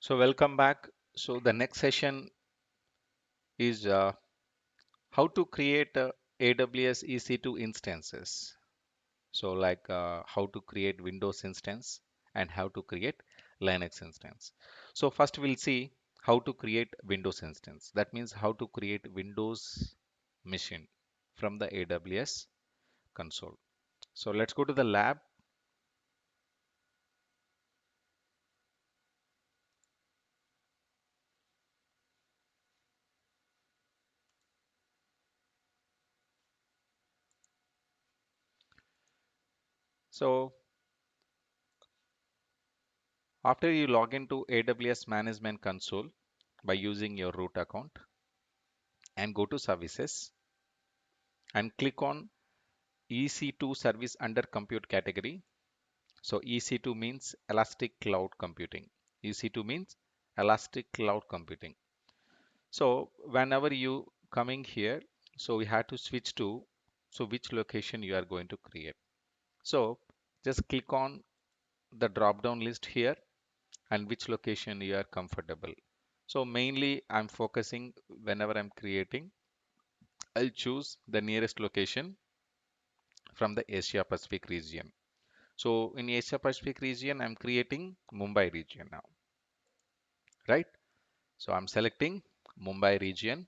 So welcome back. So the next session is how to create AWS EC2 instances. So like how to create Windows instance and how to create Linux instance. So first we'll see how to create Windows instance. That means how to create Windows machine from the AWS console. So let's go to the lab. So after you log into AWS Management Console by using your root account and go to services and click on EC2 service under compute category. So EC2 means Elastic Cloud Computing. EC2 means Elastic Cloud Computing. So whenever you coming here, so we have to switch to so which location you are going to create. So just click on the drop down list here and which location you are comfortable. So mainly I'm focusing whenever I'm creating, I'll choose the nearest location from the Asia Pacific region. So in Asia Pacific region, I'm creating Mumbai region now, right? So I'm selecting Mumbai region.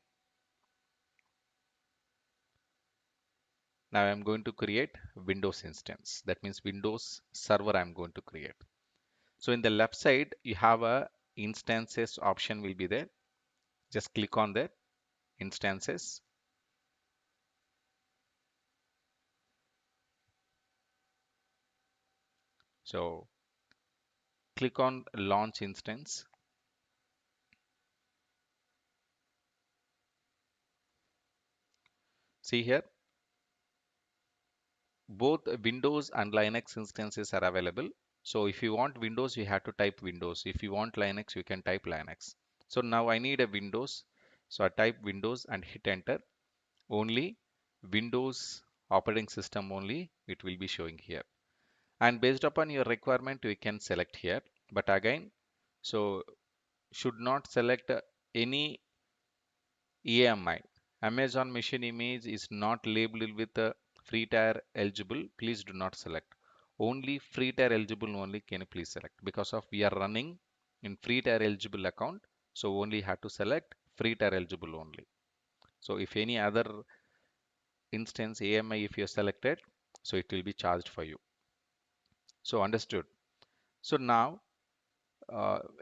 Now I'm going to create Windows instance. That means Windows server I'm going to create. So in the left side, you have a instances option will be there. Just click on that instances. So click on launch instance. See here, both Windows and Linux instances are available. So if you want Windows, you have to type Windows. If you want Linux, you can type Linux. So now I need a Windows. So I type Windows and hit enter. Only Windows operating system only it will be showing here. And based upon your requirement, you can select here. But again, so should not select any EMI. Amazon machine image is not labeled with free tier eligible. Please do not select. Only free tier eligible only can you please select because of we are running in free tier eligible account. So only have to select free tier eligible only. So if any other instance AMI if you selected, so it will be charged for you. So understood. So now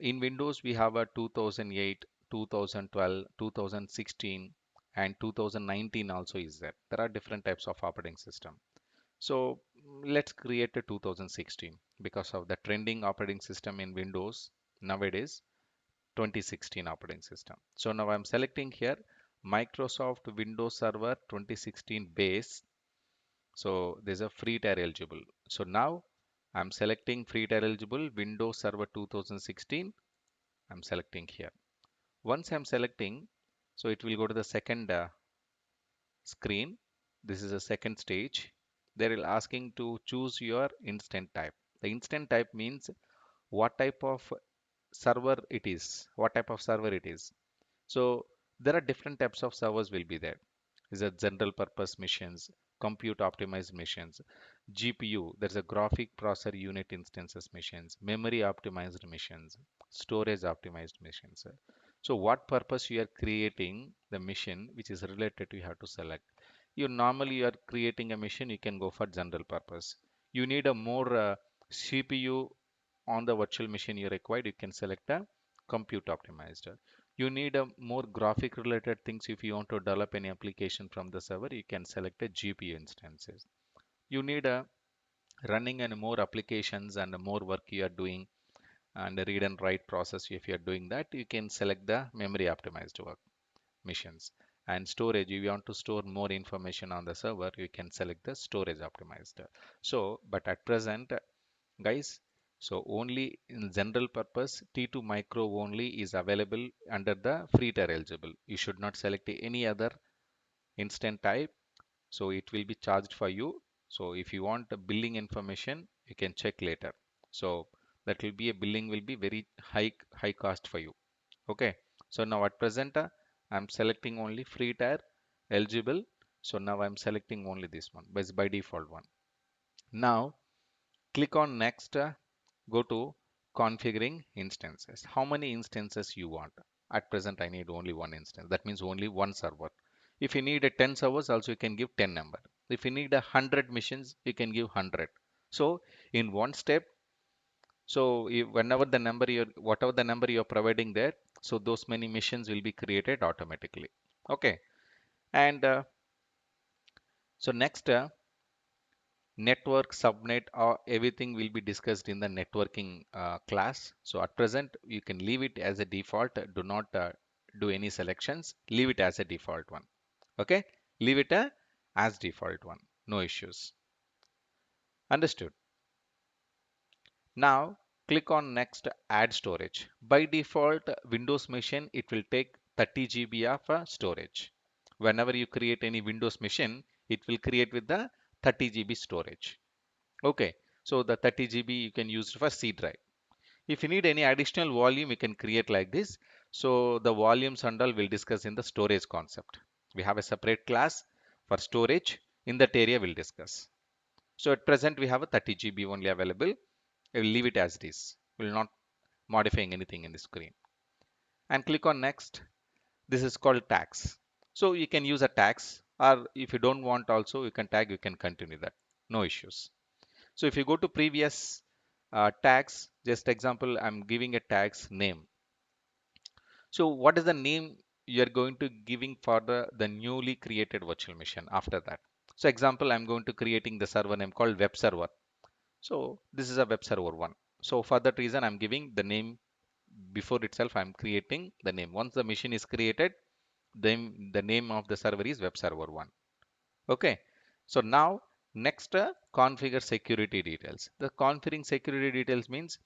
in Windows we have a 2008, 2012, 2016 and 2019 also is there. There are different types of operating system. So let's create a 2016 because of the trending operating system in Windows nowadays 2016 operating system. So now I'm selecting here Microsoft Windows Server 2016 base. So there's a free tier eligible. So now I'm selecting free tier eligible Windows Server 2016. I'm selecting here. Once I'm selecting, so it will go to the second screen. This is a second stage. They will asking to choose your instant type. The instant type means what type of server it is, what type of server it is. So there are different types of servers will be there. Is a general purpose machines, compute optimized machines, GPU, there's a graphic processor unit instances machines, memory optimized machines, storage optimized machines. So what purpose you are creating the machine which is related you have to select. You normally you are creating a machine you can go for general purpose. You need a more CPU on the virtual machine you required you can select a compute optimized. You need a more graphic related things if you want to develop any application from the server you can select a GPU instances. You need a running and more applications and more work you are doing and the read and write process if you are doing that you can select the memory optimized work missions. And storage if you want to store more information on the server you can select the storage optimized. So but at present guys, so only in general purpose T2 micro only is available under the free tier eligible. You should not select any other instant type, so it will be charged for you. So if you want the billing information you can check later. So that will be a billing will be very high cost for you. Okay, so now at present I'm selecting only free tier eligible. So now I'm selecting only this one, but it's by default one. Now click on next, go to configuring instances. How many instances you want? At present I need only one instance. That means only one server. If you need a 10 servers, also you can give 10 number. If you need 100 machines, you can give 100. So in one step, so whenever the number whatever the number you're providing there, so those many machines will be created automatically. Okay, and so next, network subnet or everything will be discussed in the networking class. So at present you can leave it as a default. Do not do any selections. Leave it as a default one. Okay, leave it as default one. No issues. Understood. Now click on next, add storage. By default Windows machine, it will take 30 GB of storage. Whenever you create any Windows machine, it will create with the 30 GB storage. Okay, so the 30 GB you can use for C drive. If you need any additional volume, you can create like this. So the volumes and all we'll discuss in the storage concept. We have a separate class for storage. In that area we'll discuss. So at present we have a 30 GB only available. I will leave it as it is. We'll not modifying anything in the screen. And click on next. This is called tags. So you can use a tags, or if you don't want also you can tag, you can continue that. No issues. So if you go to previous tags, just example, I'm giving a tags name. So what is the name you are going to giving for the newly created virtual machine after that? So example, I'm going to creating the server name called web server. So this is a web server one. So for that reason, I'm giving the name before itself. I'm creating the name. Once the machine is created, then the name of the server is web server one. Okay, so now next, configure security details. The configuring security details means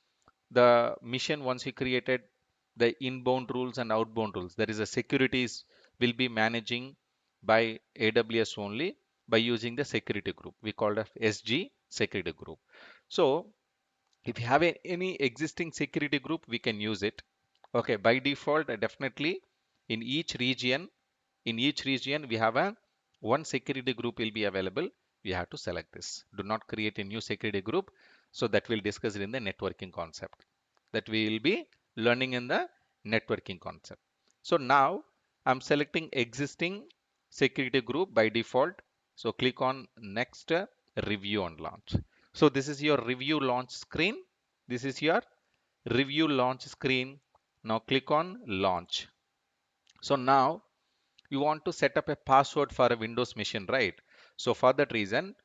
the mission once you created the inbound rules and outbound rules. There is a securities will be managing by AWS only by using the security group. We call it SG security group. So if you have any existing security group, we can use it. Okay, by default, definitely in each region we have a one security group will be available. We have to select this. Do not create a new security group. So that we'll discuss it in the networking concept, that we will be learning in the networking concept. So now I'm selecting existing security group by default. So click on next, review and launch. So this is your review launch screen. This is your review launch screen. Now click on launch. So now you want to set up a password for a Windows machine, right? So for that reason,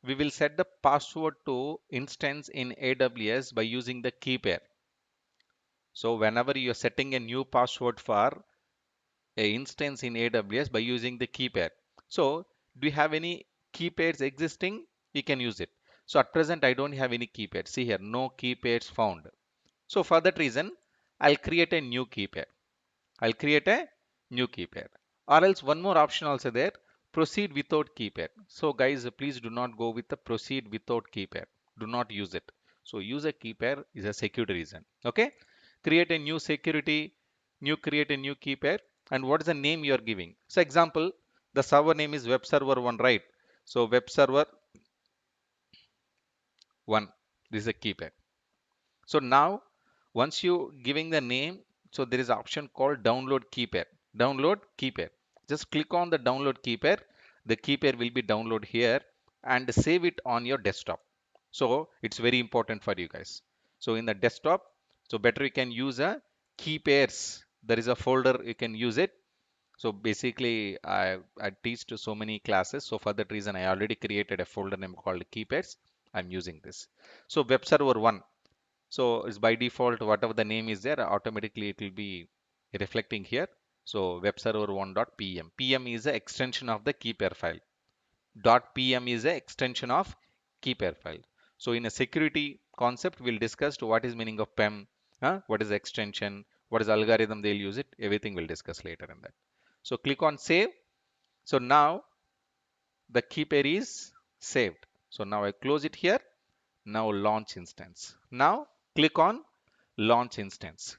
we will set the password to instance in AWS by using the key pair. So whenever you are setting a new password for a instance in AWS by using the key pair. So do you have any key pairs existing? You can use it. So at present, I don't have any key pairs. See here, no key pairs found. So for that reason, I'll create a new key pair. I'll create a new key pair. Or else one more option also there, proceed without key pair. So guys, please do not go with the proceed without key pair. Do not use it. So use a key pair is a security reason. Okay. Create a new security, create a new key pair. And what is the name you are giving? So example, the server name is web server one, right? So web server one, this is a key pair. So now once you giving the name, so there is an option called download key pair. Download key pair. Just click on the download key pair. The key pair will be download here and save it on your desktop. So it's very important for you guys. So in the desktop, so better you can use a key pairs. There is a folder you can use it. So basically I teach to so many classes. So for that reason, I already created a folder name called key pairs. I'm using this. So web server one. So it's by default, whatever the name is there, automatically it will be reflecting here. So web server 1.pm. PM is the extension of the key pair file. .pm is the extension of key pair file. So in a security concept, we'll discuss what is meaning of PEM, what is the extension, what is the algorithm they'll use it. Everything we'll discuss later in that. So click on save. So now the key pair is saved. So now I close it here. Now launch instance. Now Click on launch instance.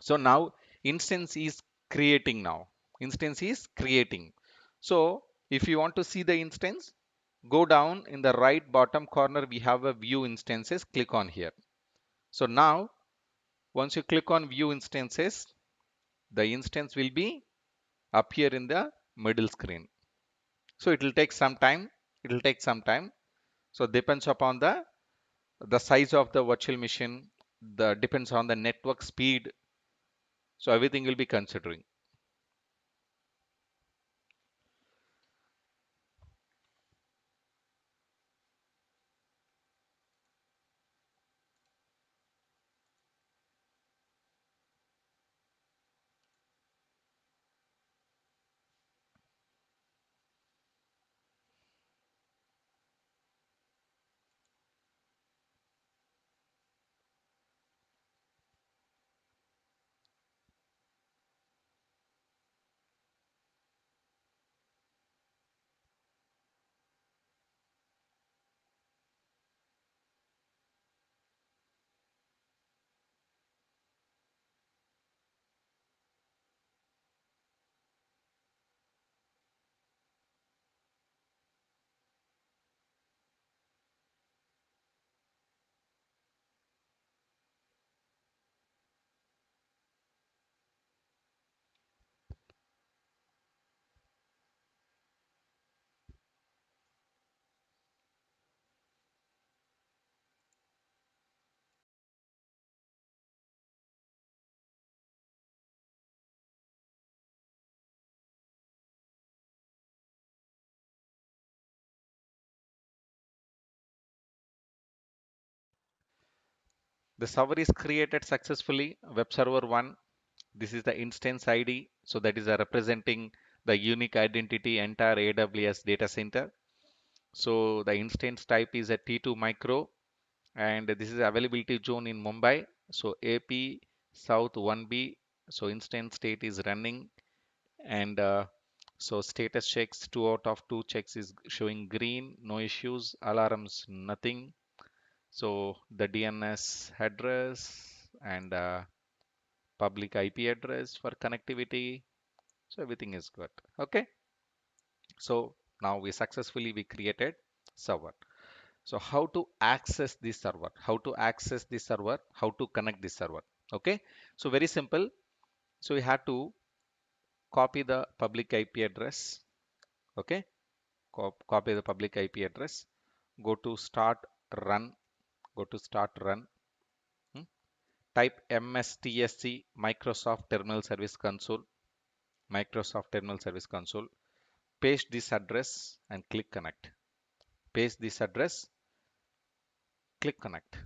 So now instance is creating now. Instance is creating. So if you want to see the instance, go down in the right bottom corner. We have a view instances. Click on here. So now once you click on view instances, the instance will be up here in the middle screen. So it will take some time. It will take some time. So depends upon the size of the virtual machine. The depends on the network speed. So everything will be considering. The server is created successfully. Web server 1. This is the instance ID. So that is representing the unique identity entire AWS data center. So the instance type is a T2 micro, and this is availability zone in Mumbai. So AP South 1B. So instance state is running, and so status checks 2 out of 2 checks is showing green, no issues, alarms nothing. So the DNS address and public IP address for connectivity. So everything is good. Okay. So now we created server. So how to access this server? How to access this server? How to connect this server? Okay. So very simple. So we have to copy the public IP address. Okay. Copy the public IP address. Go to start run. Go to start run. Hmm. Type MSTSC Microsoft Terminal Service Console. Microsoft Terminal Service Console. Paste this address and click connect. Paste this address, click connect.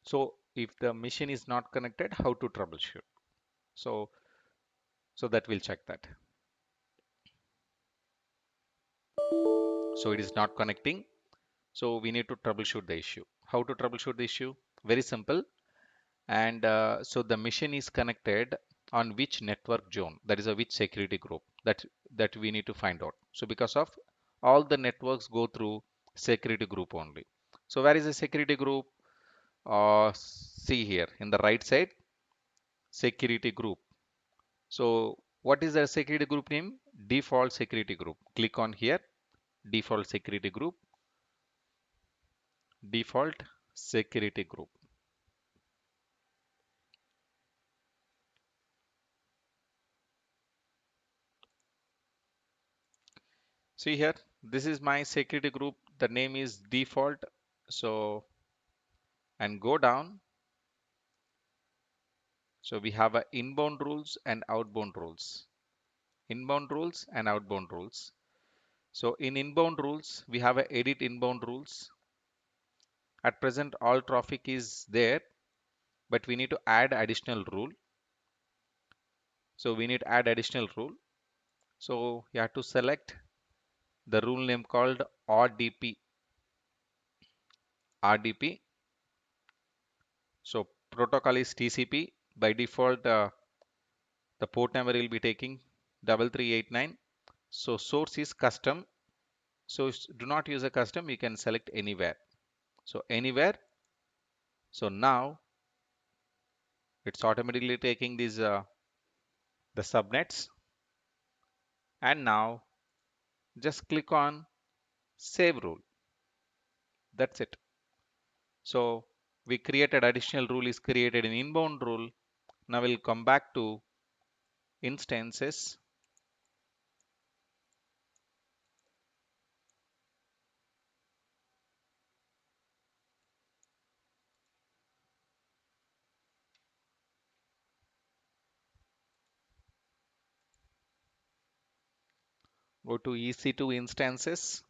So if the machine is not connected, how to troubleshoot? So, so that we'll check that. So it is not connecting. So we need to troubleshoot the issue. How to troubleshoot the issue? Very simple. And so the machine is connected on which network zone? That is a which security group that we need to find out. So because of all the networks go through security group only. So where is the security group? See here in the right side, security group. So what is the security group name? Default security group. Click on here, default security group, default security group. See here, this is my security group. The name is default. So, and go down. So we have a inbound rules and outbound rules. Inbound rules and outbound rules. So in inbound rules, we have a edit inbound rules. At present, all traffic is there, but we need to add additional rule. So we need to add additional rule. So you have to select the rule name called RDP. RDP. So protocol is TCP. By default, the port number will be taking 3389. So source is custom. So do not use a custom. You can select anywhere. So anywhere. So now it's automatically taking these the subnets, and now just click on save rule. That's it. So we created additional rule is created in inbound rule. Now we'll come back to instances. Go to EC2 instances.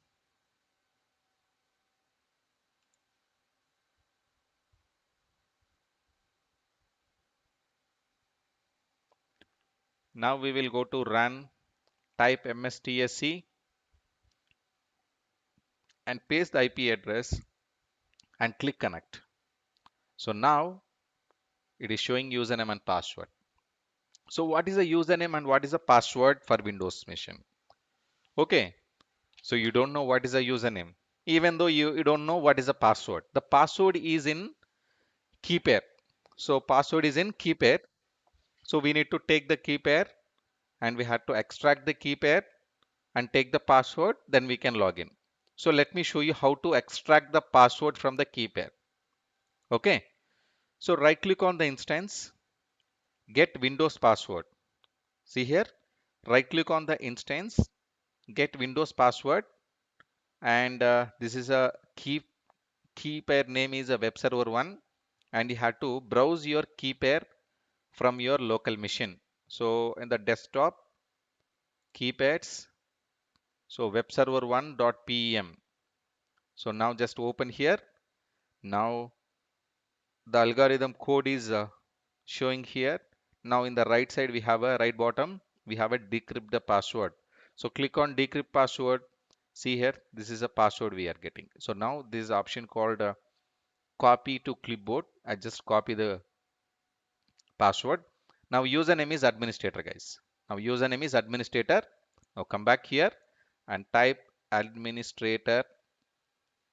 Now we will go to run, type mstsc and paste the IP address and click connect. So now it is showing username and password. So what is a username and what is a password for Windows machine? Okay, so you don't know what is a username, even though you don't know what is a password. The password is in key pair. So password is in key pair. So we need to take the key pair and we have to extract the key pair and take the password, then we can log in. So let me show you how to extract the password from the key pair. Okay, so right click on the instance, get Windows password. See here, right click on the instance, get Windows password, and this is a key pair name is a web server 1, and you have to browse your key pair from your local machine. So in the desktop key pairs, so web server 1.pem. So now just open here. Now the algorithm code is showing here. Now in the right side we have a right bottom we have a decrypt the password. So click on decrypt password. See here, this is a password we are getting. So now this is option called copy to clipboard. I just copy the password. Now username is administrator, guys. Now username is administrator. Now come back here and type administrator.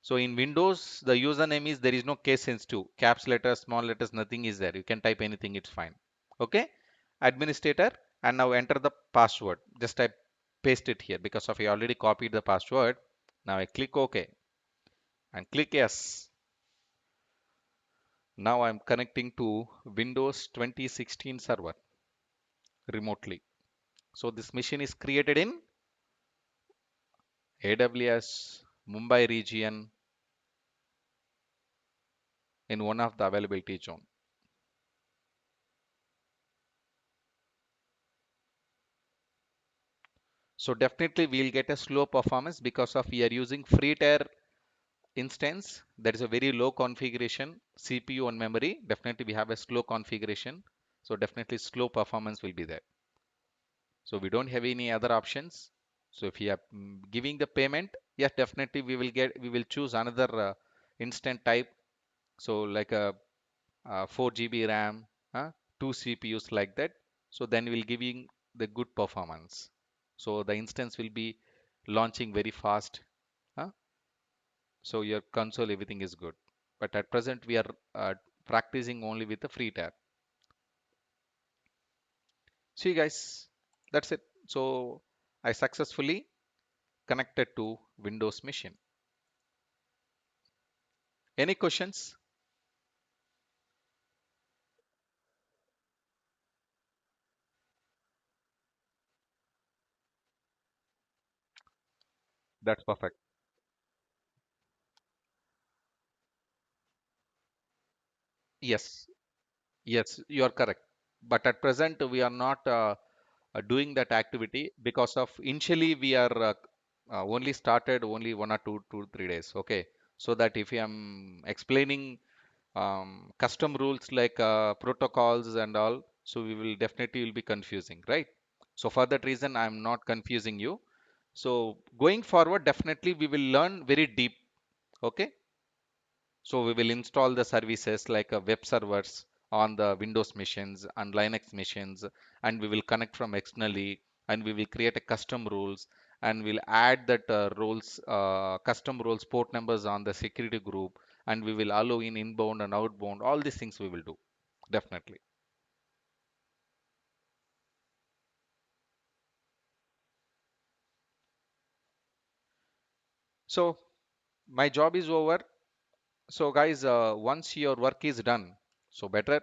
So in Windows, the username is there is no case sensitive. Caps letters, small letters, nothing is there. You can type anything, it's fine. Okay. Administrator, and now enter the password. Just I paste it here because of I already copied the password. Now I click OK and click yes. Now I'm connecting to Windows 2016 server remotely. So this machine is created in AWS Mumbai region in one of the availability zone. So definitely we'll get a slow performance because of we are using free tier instance. That is a very low configuration CPU and memory. Definitely we have a slow configuration. So definitely slow performance will be there. So we don't have any other options. So if you are giving the payment, yes, definitely we will choose another instant type. So like a 4 GB RAM, two CPUs like that. So then we'll giving the good performance. So the instance will be launching very fast. Huh? So your console, everything is good. But at present, we are practicing only with the free tab. See guys, that's it. So I successfully connected to Windows machine. Any questions? That's perfect. Yes, yes, you are correct. But at present, we are not doing that activity because of initially we are only started only 1 or 2, 3 days. Okay, so that if I am explaining custom rules like protocols and all, so we will definitely will be confusing, right? So for that reason, I'm not confusing you. So going forward, definitely we will learn very deep. Okay, so we will install the services like web servers on the Windows machines and Linux machines, and we will connect from externally, and we will create a custom rules, and we'll add that custom rules port numbers on the security group, and we will allow in inbound and outbound. All these things we will do definitely. So my job is over. So guys, once your work is done, so better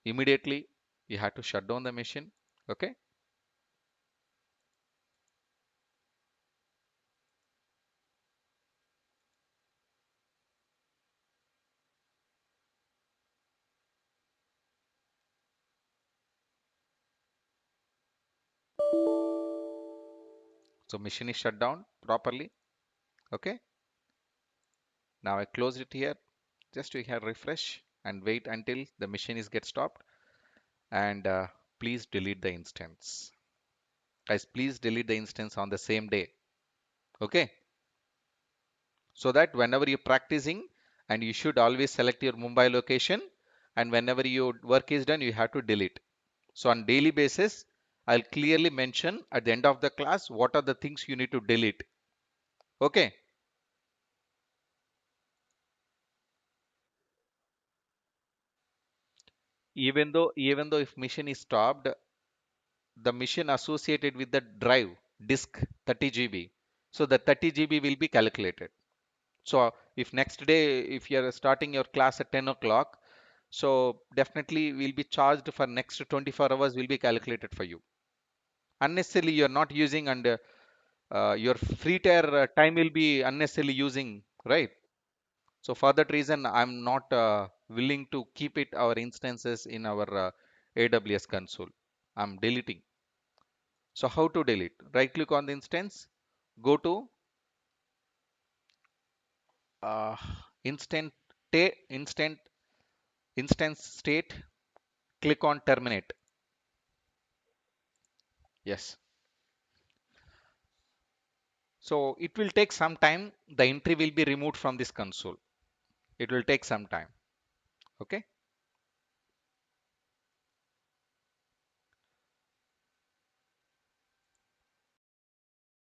immediately you have to shut down the machine. Okay. So machine is shut down properly. Okay. Now I close it here. Just we have refresh and wait until the machine is get stopped. And please delete the instance. Guys, please delete the instance on the same day. Okay. So that whenever you're practicing, and you should always select your Mumbai location, and whenever your work is done, you have to delete. So on daily basis, I'll clearly mention at the end of the class what are the things you need to delete. Okay. Even though if machine is stopped, the machine associated with the drive disk 30 GB, so the 30 GB will be calculated. So if next day if you are starting your class at 10 o'clock, so definitely will be charged for next 24 hours will be calculated for you. Unnecessarily you are not using, and your free time will be unnecessarily using, right? So for that reason, I'm not willing to keep it our instances in our AWS console. I'm deleting. So how to delete? Right click on the instance, go to uh, instant instant instance state, click on terminate. Yes. So it will take some time. The entry will be removed from this console. It will take some time. Okay.